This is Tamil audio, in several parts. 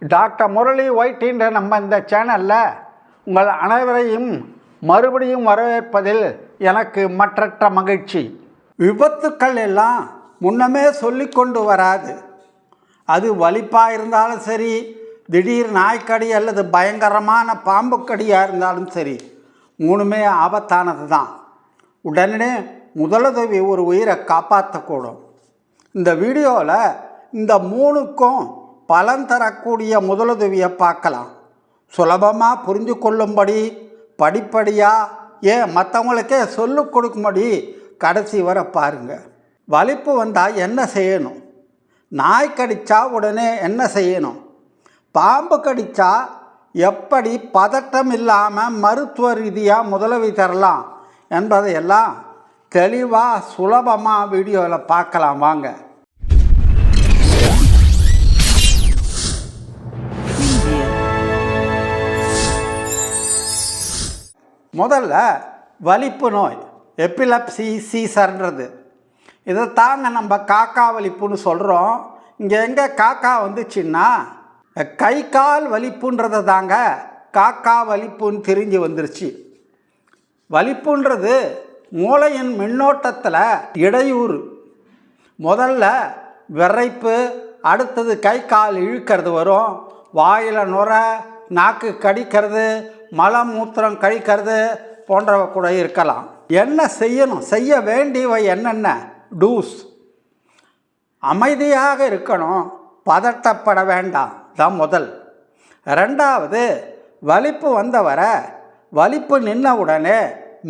டாக்டர் முரளி ஒயிட்டின்ற நம்ம இந்த சேனலில் உங்கள் அனைவரையும் மறுபடியும் வரவேற்பதில் எனக்கு மற்றற்ற மகிழ்ச்சி. விபத்துக்கள் எல்லாம் முன்னமே சொல்லி கொண்டு வராது. அது வலிப்பாக இருந்தாலும் சரி, திடீர் நாய்க்கடி அல்லது பயங்கரமான பாம்புக்கடியாக இருந்தாலும் சரி, மூணுமே ஆபத்தானது தான். உடனே முதலுதவி ஒரு உயிரை காப்பாற்றக்கூடும். இந்த வீடியோவில் இந்த மூணுக்கும் பலன் தரக்கூடிய முதலுதவியை பார்க்கலாம். சுலபமாக புரிஞ்சு கொள்ளும்படி படிப்படியாக மற்றவங்களுக்கே சொல்லிக் கொடுக்கும்படி கடைசி வரை பாருங்கள். வலிப்பு வந்தால் என்ன செய்யணும்? நாய் கடித்தா உடனே என்ன செய்யணும்? பாம்பு கடித்தா எப்படி பதட்டம் இல்லாமல் மருத்துவ ரீதியாக முதலுதவி தரலாம் என்பதையெல்லாம் தெளிவாக சுலபமாக வீடியோவில் பார்க்கலாம் வாங்க. முதல்ல வலிப்பு நோய், எபிலப்சி சீசர்ன்றது. இதை தாங்க நம்ம காக்கா வலிப்புன்னு சொல்கிறோம். இங்கே எங்கே காக்கா வந்துச்சுன்னா கை கால் வலிப்புன்றதை தாங்க காக்கா வலிப்புன்னு தெரிஞ்சு வந்துருச்சு. வலிப்புன்றது மூளையின் மின்னோட்டத்தில் இடையூறு. முதல்ல விரைப்பு, அடுத்தது கை கால் இழுக்கிறது வரும், வாயில் நுர, நாக்கு கடிக்கிறது, மலம் மூத்திரம் கழிக்கிறது போன்றவை கூட இருக்கலாம். என்ன செய்யணும்? செய்ய வேண்டியவை என்னென்ன டூஸ்? அமைதியாக இருக்கணும், பதட்டப்பட வேண்டாம் தான் முதல். ரெண்டாவது, வலிப்பு வந்தவரை வலிப்பு நின்ன உடனே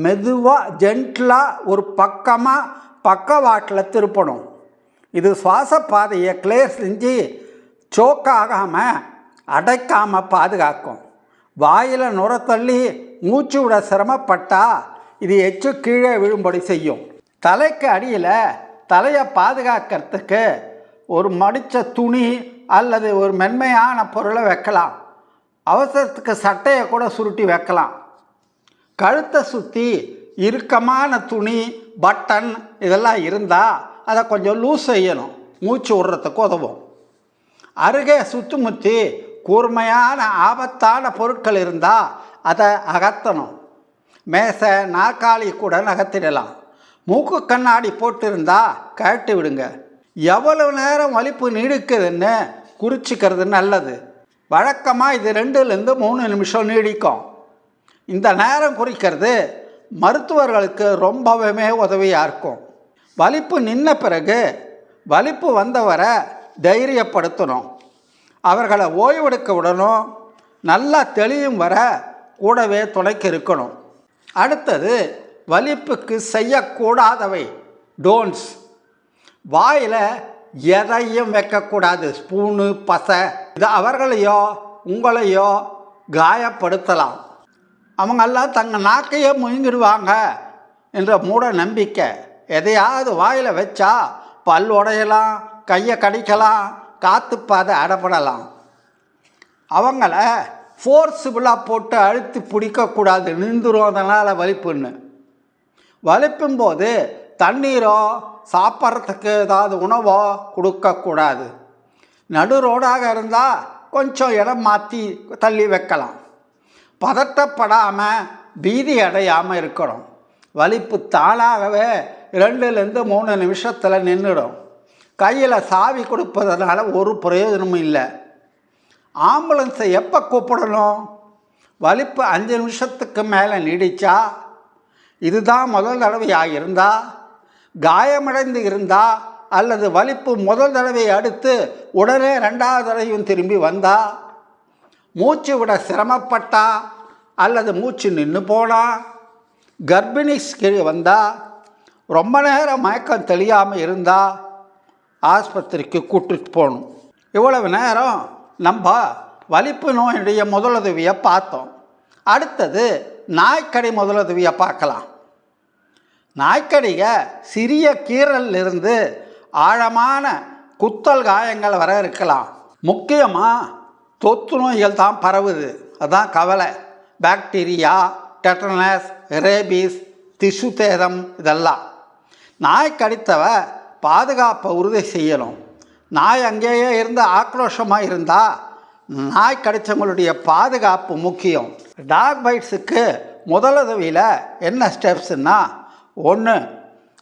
மெதுவாக ஜென்டிலாக ஒரு பக்கமாக பக்கவாட்டில் திருப்பணும். இது சுவாச பாதையை கிளியர் செஞ்சு சோக்காகாமல் அடைக்காமல் பாதுகாக்கும். வாயில் நுர தள்ளி மூச்சு விட சிரமப்பட்டால் இது எச்சு கீழே விழும்படி செய்யும். தலைக்கு அடியில் தலையை பாதுகாக்கிறதுக்கு ஒரு மடித்த துணி அல்லது ஒரு மென்மையான பொருளை வைக்கலாம். அவசரத்துக்கு சட்டையை கூட சுருட்டி வைக்கலாம். கழுத்தை சுற்றி இறுக்கமான துணி, பட்டன் இதெல்லாம் இருந்தால் அதை கொஞ்சம் லூஸ் செய்யணும், மூச்சு விடுறதுக்கு உதவும். அருகே சுற்றுமுற்றி கூர்மையான ஆபத்தான பொருட்கள் இருந்தால் அதை அகற்றணும். மேசை, நாற்காலி கூட நகர்த்திடலாம். மூக்கு கண்ணாடி போட்டிருந்தால் கழட்டி விடுங்க. எவ்வளவு நேரம் வலிப்பு நீடிக்குதுன்னு குறிச்சிக்கிறது நல்லது. வழக்கமாக இது 2-3 நிமிஷம் நீடிக்கும். இந்த நேரம் குறிக்கிறது மருத்துவர்களுக்கு ரொம்பவுமே உதவியாக இருக்கும். வலிப்பு நின்ன பிறகு வலிப்பு வந்தவரை தைரியப்படுத்தணும். அவர்களை ஓய்வெடுக்க விடணும். நல்லா தெளியும் வர கூடவே துணைக்கு இருக்கணும். அடுத்தது, வலிப்புக்கு செய்யக்கூடாதவை டோன்ட்ஸ். வாயில் எதையும் வைக்கக்கூடாது. ஸ்பூனு, பசை இது அவர்களையோ உங்களையோ காயப்படுத்தலாம். அவங்கெல்லாம் தங்கள் நாக்கையே முழுங்கிடுவாங்க என்ற மூட நம்பிக்கை. எதையாவது வாயில் வச்சா பல் உடையலாம், கையை கடிக்கலாம், காற்றுப்பாதை அடப்படலாம். அவங்கள ஃபோர்ஸிபிளாக போட்டு அழுத்தி பிடிக்கக்கூடாது, நின்றுரும். அதனால் வலிப்புன்னு. வலிப்பும்போது தண்ணீரோ சாப்பிட்றதுக்கு ஏதாவது உணவோ கொடுக்கக்கூடாது. நடு ரோடாக இருந்தால் கொஞ்சம் இடம் மாற்றி தள்ளி வைக்கலாம். பதட்டப்படாமல் பீதி அடையாமல் இருக்கணும். வலிப்பு தானாகவே 2-3 நிமிஷத்தில் நின்றுடும். கையில் சாவி கொடுப்பதனால ஒரு பிரயோஜனமும் இல்லை. ஆம்புலன்ஸை எப்போ கூப்பிடணும்? வலிப்பு 5 நிமிஷத்துக்கு மேலே நீடித்தா, இதுதான் முதல் தடவையாக இருந்தால், காயமடைந்து இருந்தால், அல்லது வலிப்பு முதல் தடவை அடுத்து உடனே 2வது தடவையும் திரும்பி வந்தால், மூச்சு விட சிரமப்பட்டா அல்லது மூச்சு நின்று போனால், கர்ப்பிணி கீழே வந்தால், ரொம்ப நேரம் மயக்கம் தெளியாமல் இருந்தால் ஆஸ்பத்திரிக்கு கூட்டிட்டு போகணும். இவ்வளவு நேரம் நம்ம வலிப்பு நோயுடைய முதலுதவியை பார்த்தோம். அடுத்தது நாய்க்கடி முதலுதவியை பார்க்கலாம். நாய்க்கடிக சிறிய கீறலிருந்து ஆழமான குத்தல் காயங்கள் வர இருக்கலாம். முக்கியமாக தொற்று நோய்கள் தான் பரவுது, அதுதான் கவலை. பாக்டீரியா, டெட்டனஸ், ரேபீஸ், திசு சேதம் இதெல்லாம். நாய் கடித்தவ பாதுகாப்பை உறுதி செய்யணும். நாய் அங்கேயே இருந்து ஆக்ரோஷமாக இருந்தால் நாய் கடித்தவங்களுடைய பாதுகாப்பு முக்கியம். டாக் பைட்ஸுக்கு முதலுதவியில் என்ன ஸ்டெப்ஸுன்னா, ஒன்று,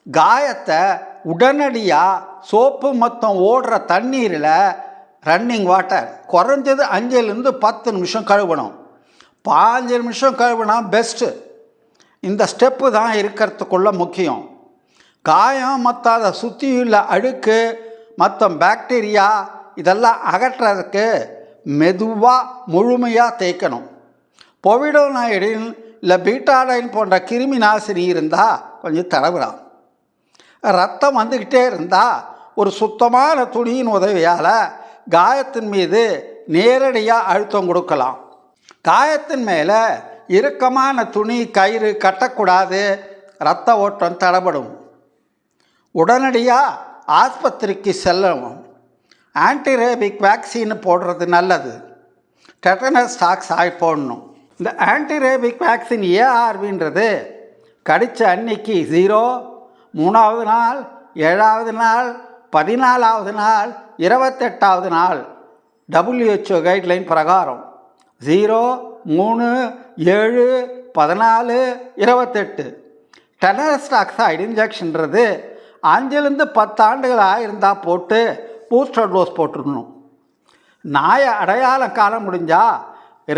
காயத்தை உடனடியாக சோப்பு மொத்தம் ஓடுற தண்ணீரில் ரன்னிங் வாட்டர் குறைஞ்சது 5-10 நிமிஷம் கழுவணும். 15 நிமிஷம் கழுவினா பெஸ்ட்டு. இந்த ஸ்டெப்பு தான் இருக்கிறதுக்குள்ள முக்கியம். காயம் மற்ற அதை சுற்றியுள்ள அழுக்கு மற்ற பாக்டீரியா இதெல்லாம் அகற்றுறதுக்கு மெதுவாக முழுமையாக தேய்க்கணும். பொவிடோனைடின் இல்லை பீட்டாடைன் போன்ற கிருமி நாசினி இருந்தால் கொஞ்சம் தடவிடலாம். ரத்தம் வந்துக்கிட்டே இருந்தால் ஒரு சுத்தமான துணியின் உதவியால் காயத்தின் மீது நேரடியாக அழுத்தம் கொடுக்கலாம். காயத்தின் மேலே இறுக்கமான துணி கயிறு கட்டக்கூடாது. இரத்த ஓட்டம் தடைபடும். உடனடியாக ஆஸ்பத்திரிக்கு செல்லணும். ஆன்டிரேபிக் வேக்சின் போடுறது நல்லது. டெட்டனஸ் டாக்ஸாய்டு போடணும். இந்த ஆன்டிரேபிக் வேக்சின் ஏஆர்வின்றது கடித்த அன்னைக்கு 0, 3ஆவது நாள், 7ஆவது நாள், 14ஆவது நாள், 28ஆவது நாள் WHO கைட்லைன் பிரகாரம் 0, 3, 7, 14, 28. டெட்டனஸ் டாக்ஸாய்டு இன்ஜெக்ஷன்றது 5-10 ஆண்டுகளாக இருந்தால் போட்டு பூஸ்டர் டோஸ் போட்டுருணும். நாயை அடையாளம் காண முடிஞ்சால்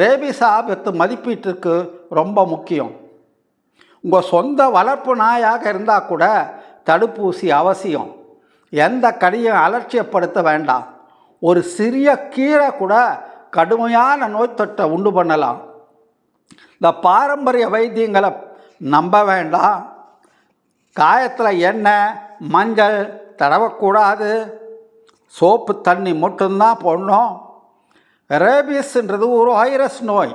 ரேபிஸ் ஆபத்து மதிப்பீட்டுக்கு ரொம்ப முக்கியம். உங்கள் சொந்த வளர்ப்பு நாயாக இருந்தால் கூட தடுப்பூசி அவசியம். எந்த கடியும் அலட்சியப்படுத்த வேண்டாம். ஒரு சிறிய கீரை கூட கடுமையான நோய் தொற்றை உண்டு பண்ணலாம். இந்த பாரம்பரிய வைத்தியங்களை நம்ப வேண்டாம். காயத்தில் எண்ணெய், மஞ்சள் தடவக்கூடாது. சோப்பு தண்ணி மட்டும்தான் போடணும். ரேபிஸ்ன்றது ஒரு வைரஸ் நோய்.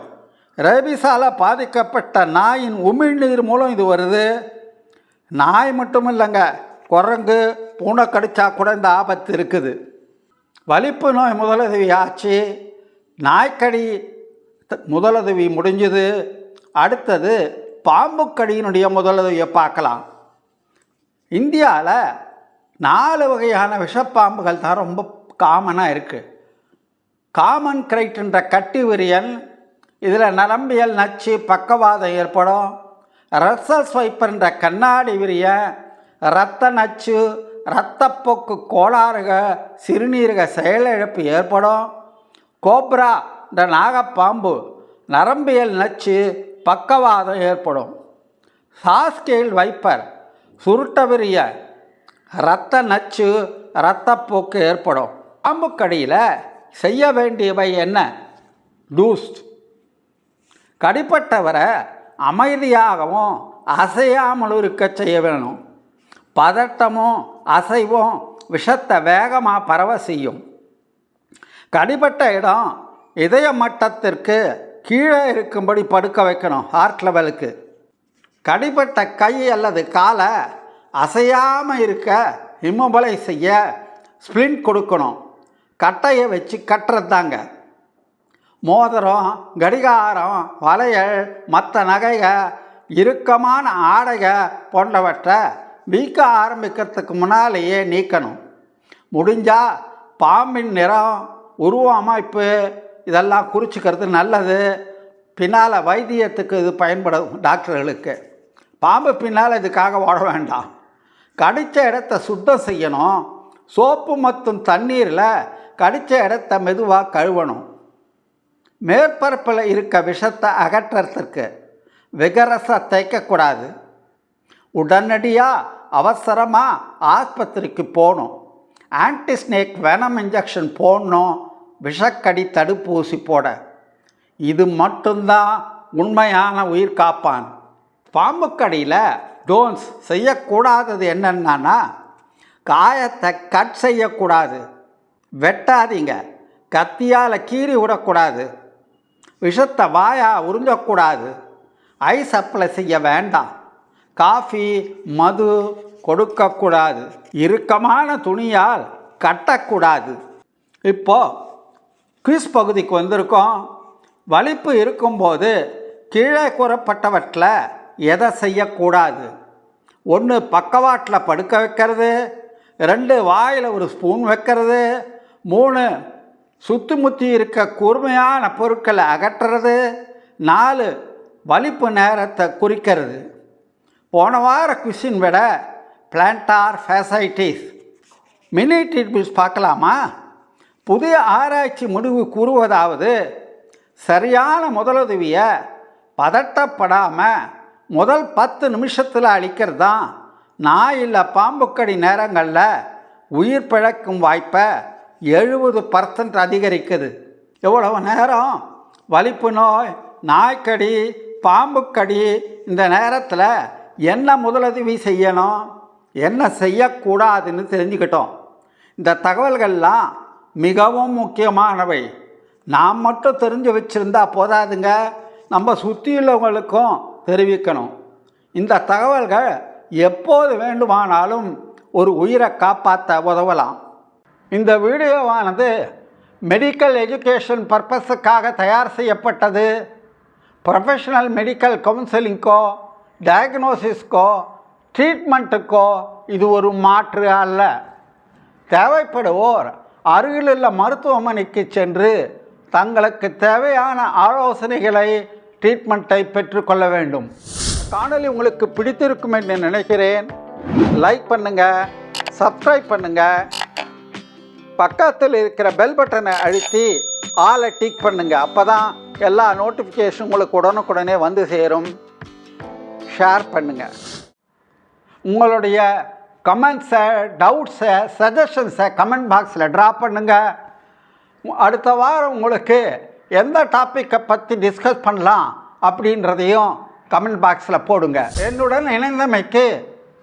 ரேபிஸால் பாதிக்கப்பட்ட நாயின் உமிழ்நீர் மூலம் இது வருது. நாய் மட்டும் இல்லைங்க, குரங்கு, பூனை கடிச்சா கூட இந்த ஆபத்து இருக்குது. வலிப்பு நோய் முதலுதவி ஆச்சு. நாய்க்கடி முதலுதவி முடிஞ்சுது. அடுத்தது பாம்பு கடியினுடைய முதலுதவியை பார்க்கலாம். இந்தியாவில் 4 வகையான விஷப்பாம்புகள் தான் ரொம்ப காமனாக இருக்குது. காமன் கிரைட்ன்ற கட்டி விரியன், இதில் நரம்பியல் நச்சு பக்கவாதம் ஏற்படும். ரசல் ஸ்வைப்பர்ன்ற கண்ணாடி விரியன், இரத்த நச்சு, இரத்தப்போக்கு கோளாறுக, சிறுநீரக செயலிழப்பு ஏற்படும். கோப்ரான்ற நாகப்பாம்பு, நரம்பியல் நச்சு பக்கவாதம் ஏற்படும். சாஸ்கேல் வைப்பர், சுருட்டவிரிய, இரத்த நச்சு, இரத்தப்போக்கு ஏற்படும். பாம்புக்கடியில் செய்ய வேண்டியவை என்ன? டூஸ்ட். கடிப்பட்டவரை அமைதியாகவும் அசையாமல் இருக்க செய்ய வேணும். பதட்டமும் அசைவும் விஷத்தை வேகமாக பரவ செய்யும். கடிப்பட்ட இடம் இதய மட்டத்திற்கு கீழே இருக்கும்படி படுக்க வைக்கணும், ஹார்ட் லெவலுக்கு. கடிப்பட்ட கை அல்லது காலை அசையாமல் இருக்க இம்மொபைலைஸ் செய்ய ஸ்ப்ளிண்ட் கொடுக்கணும். கட்டையை வச்சு கட்டுறது தாங்க. மோதிரம், கடிகாரம், வளையல், மற்ற நகைகள், இறுக்கமான ஆடைகள் போன்றவற்றை வீக்க ஆரம்பிக்கிறதுக்கு முன்னாலேயே நீக்கணும். முடிஞ்சால் பாம்பின் நிறம், உருவ அமைப்பு இதெல்லாம் குறிச்சிக்கிறது நல்லது. பின்னால் வைத்தியத்துக்கு இது பயன்படும் டாக்டர்களுக்கு. பாம்பு பின்னால் இதுக்காக ஓட வேண்டாம். கடித்த இடத்த சுத்தம் செய்யணும். சோப்பு மற்றும் தண்ணீரில் கடித்த இடத்த மெதுவாக கழுவணும். மேற்பரப்பில் இருக்க விஷத்தை அகற்றுறதுக்கு விகரசம் தேய்க்கக்கூடாது. உடனடியாக அவசரமாக ஆஸ்பத்திரிக்கு போகணும். ஆன்டிஸ்னேக் வெனம் இன்ஜெக்ஷன் போடணும். விஷக்கடி தடுப்பூசி போட. இது மட்டும்தான் உண்மையான உயிர் காப்பான். பாம்புக்கடியில் டோன்ஸ் செய்யக்கூடாதது என்னென்னா, காயத்தை கட் செய்யக்கூடாது, வெட்டாதீங்க, கத்தியால் கீறி விடக்கூடாது, விஷத்தை வாயாக உறிஞ்சக்கூடாது, ஐஸ் அப்ளை செய்ய வேண்டாம், காஃபி மது கொடுக்கக்கூடாது, இறுக்கமான துணியால் கட்டக்கூடாது. இப்போது குவிஸ் பகுதிக்கு வந்திருக்கோம். வலிப்பு இருக்கும்போது கீழே கூறப்பட்டவற்றில் எதை செய்யக்கூடாது? 1 பக்கவாட்டில் படுக்க வைக்கிறது, 2 வாயில் ஒரு ஸ்பூன் வைக்கிறது, 3 சுற்றி முற்றி இருக்க கூர்மையான பொருட்களை அகற்றுறது. 4 வலிப்பு நேரத்தை குறிக்கிறது. போன வார குவிஸின் விட பிளான்டார் ஃபேசைட்டிஸ் மினி ட்ரீட்மெண்ட்ஸ் பார்க்கலாமா? புதிய ஆராய்ச்சி முடிவு கூறுவதாவது, சரியான முதலுதவியை பதட்டப்படாமல் முதல் 10 நிமிஷத்தில் அளிக்கிறது தான் நாய் இல்லை பாம்புக்கடி நேரங்களில் உயிர் பிழைக்கும் வாய்ப்பை 70% அதிகரிக்குது. எவ்வளவு நேரம் வலிப்பு நோய், நாய்க்கடி, பாம்புக்கடி, இந்த நேரத்தில் என்ன முதலுதவி செய்யணும், என்ன செய்யக்கூடாதுன்னு தெரிஞ்சுக்கிட்டோம். இந்த தகவல்கள்லாம் மிகவும் முக்கியமானவை. நாம் மட்டும் தெரிஞ்சு வச்சுருந்தா போதாதுங்க, நம்ம சுற்றியுள்ளவங்களுக்கும் தெரிவிக்கணும். இந்த தகவல்கள் எப்போது வேண்டுமானாலும் ஒரு உயிரை காப்பாற்ற உதவலாம். இந்த வீடியோவானது மெடிக்கல் எஜுகேஷன் பர்பஸுக்காக தயார் செய்யப்பட்டது. ப்ரொஃபஷனல் மெடிக்கல் கவுன்சிலிங்கோ, டயக்னோசிஸ்க்கோ, ட்ரீட்மெண்ட்டுக்கோ இது ஒரு மாற்று அல்ல. தேவைப்படுவோர் அருகிலுள்ள மருத்துவமனைக்கு சென்று தங்களுக்கு தேவையான ஆலோசனைகளை, ட்ரீட்மெண்ட்டை பெற்றுக்கொள்ள வேண்டும். காணொளி உங்களுக்கு பிடித்திருக்கும் என்று நினைக்கிறேன். லைக் பண்ணுங்கள், சப்ஸ்கிரைப் பண்ணுங்கள், பக்கத்தில் இருக்கிற பெல் பட்டனை அழுத்தி ஆலை டிக் பண்ணுங்கள். அப்போ தான் எல்லா நோட்டிஃபிகேஷன் உங்களுக்கு உடனுக்குடனே வந்து சேரும். ஷேர் பண்ணுங்கள். உங்களுடைய கமெண்ட்ஸை, டவுட்ஸை, சஜஷன்ஸை கமெண்ட் பாக்ஸில் ட்ராப் பண்ணுங்கள். அடுத்த வாரம் உங்களுக்கு எந்த டாப்பிக்கை பற்றி டிஸ்கஸ் பண்ணலாம் அப்படின்றதையும் கமெண்ட் பாக்ஸில் போடுங்க. என்னுடன் இணைந்தமைக்கு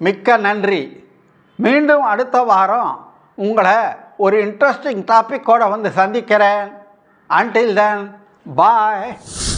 மிக்க நன்றி. மீண்டும் அடுத்த வாரம் உங்களை ஒரு இன்ட்ரெஸ்டிங் டாப்பிக்கோடு வந்து சந்திக்கிறேன். Until then, bye.